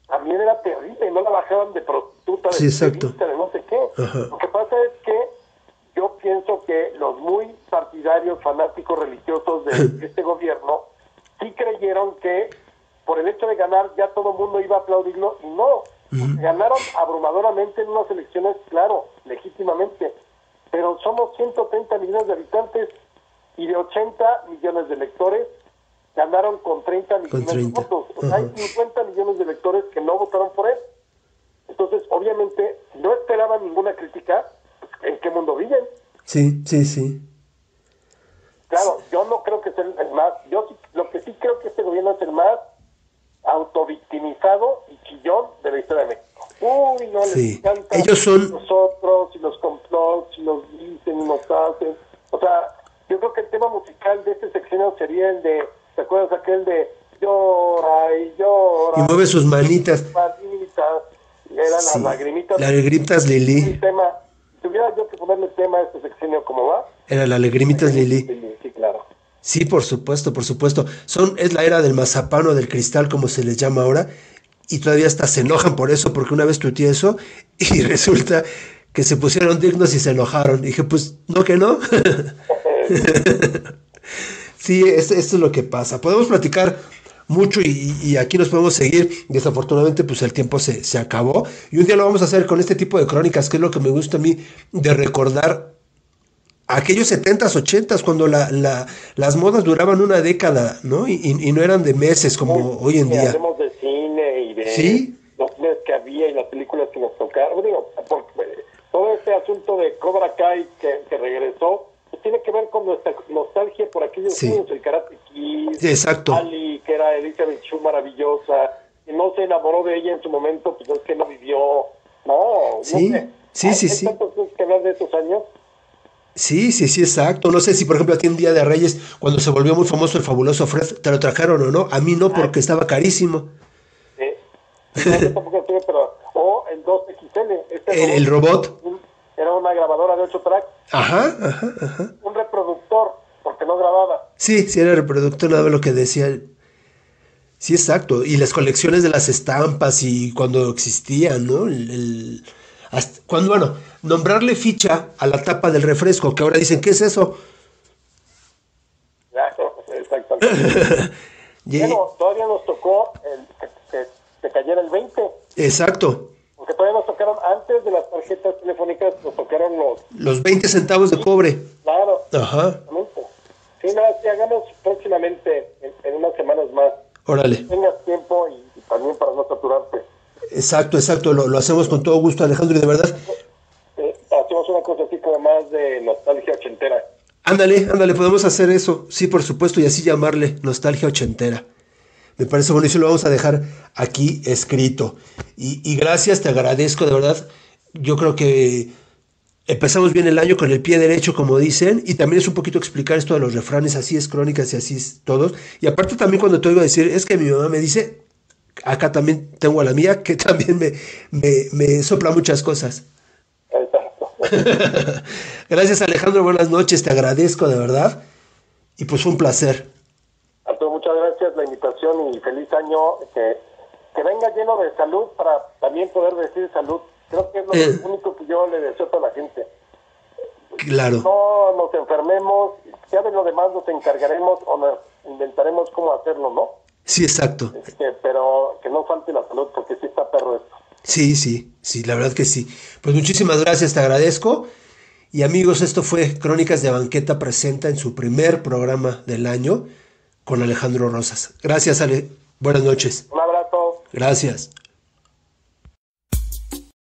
también era terrible, no la bajaban de prostituta, de Sí, exacto. periodista, de no sé qué. Ajá. Lo que pasa es que yo pienso que los muy partidarios, fanáticos religiosos de este gobierno sí creyeron que por el hecho de ganar ya todo el mundo iba a aplaudirlo, y no. Ganaron abrumadoramente en unas elecciones, claro, legítimamente, pero somos 130 millones de habitantes y de 80 millones de electores ganaron con 30 millones de 30. votos. O sea, hay 50 millones de electores que no votaron por él. Entonces, obviamente, si no esperaban ninguna crítica, ¿en qué mundo viven? Sí, sí, sí. Claro, yo no creo que sea el más, lo que sí creo que este gobierno es el más autovictimizado y chillón de la historia de México. Uy, no les Sí. encanta Ellos son- nosotros y los complots y nos dicen y nos hacen. O sea, yo creo que el tema musical de este sexenio sería el de, ¿te acuerdas aquel de llora y llora? Y mueve sus manitas. Manitas, eran Sí. las lagrimitas. Lagrimitas El Lili. tema, si tuviera yo que ponerle tema a este sexenio, ¿cómo va? Era la lagrimitas Lili. Sí, claro. Sí, por supuesto, por supuesto. Es la era del mazapán o del cristal, como se les llama ahora, y todavía hasta se enojan por eso, porque una vez tuiteé eso, y resulta que se pusieron dignos y se enojaron. Dije, pues, no que no. Sí, esto es lo que pasa. Podemos platicar mucho y aquí nos podemos seguir. Desafortunadamente, pues el tiempo se acabó. Y un día lo vamos a hacer con este tipo de crónicas, que es lo que me gusta a mí de recordar aquellos 70s, 80s, cuando las modas duraban una década, ¿no? Y no eran de meses como hoy en día. Hablemos de cine y de Sí. los cines que había y las películas que nos tocaron. Digo, todo este asunto de Cobra Kai que regresó, pues tiene que ver con nuestra nostalgia por aquellos Sí. años, el Karate Kid, Sí, exacto. Ali, que era Elizabeth Shue maravillosa, que no se enamoró de ella en su momento, pues es que no vivió. No, Sí, no sé. sí, sí, Hay sí. tantas cosas que hablar de esos años. Sí, sí, sí, exacto. No sé si, por ejemplo, a ti en Día de Reyes, cuando se volvió muy famoso el fabuloso Fred, ¿te lo trajeron o no? A mí no, porque estaba carísimo. No, yo tampoco tuve, pero o el 2XL, El robot. era una grabadora de 8 tracks, Ajá, ajá, ajá. un reproductor, porque no grababa. Sí, sí, era reproductor, nada más lo que decía. Sí, exacto. Y las colecciones de las estampas y cuando existían, ¿no? Cuando, bueno, nombrarle ficha a la tapa del refresco, que ahora dicen, ¿qué es eso? Exactamente. Y- Bueno, todavía nos tocó que cayera el 20, Exacto. porque todavía nos tocaron, antes de las tarjetas telefónicas, nos tocaron Los 20 centavos de cobre. claro, Ajá. exactamente. Sí, nada, sí, hagamos próximamente, en unas semanas más. Órale. Tengas tiempo y también para no saturarte. Exacto, exacto. Lo hacemos con todo gusto, Alejandro, y de verdad. Hacemos una cosa así como más de nostalgia ochentera. Ándale, ándale, podemos hacer eso. Sí, por supuesto, y así llamarle nostalgia ochentera. Me parece bueno y eso lo vamos a dejar aquí escrito. Y gracias, te agradezco, de verdad. Yo creo que empezamos bien el año con el pie derecho, como dicen, y también es un poquito explicar esto de los refranes, así es crónicas y así es todos. Y aparte también cuando te oigo decir, es que mi mamá me dice, acá también tengo a la mía, que también me sopla muchas cosas. Exacto. Gracias, Alejandro, buenas noches, te agradezco de verdad. Y pues fue un placer. Arturo, muchas gracias la invitación y feliz año. Que venga lleno de salud para también poder decir salud. Creo que es lo único que yo le deseo a toda la gente. Claro. No nos enfermemos, ya de lo demás nos encargaremos o nos inventaremos cómo hacerlo, ¿no? Sí, exacto. Pero que no falte la salud porque sí está perro esto. Sí, sí, sí, la verdad que sí. Pues muchísimas gracias, te agradezco. Y amigos, esto fue Crónicas de Banqueta presenta en su primer programa del año con Alejandro Rosas. Gracias, Ale. Buenas noches. Un abrazo. Gracias.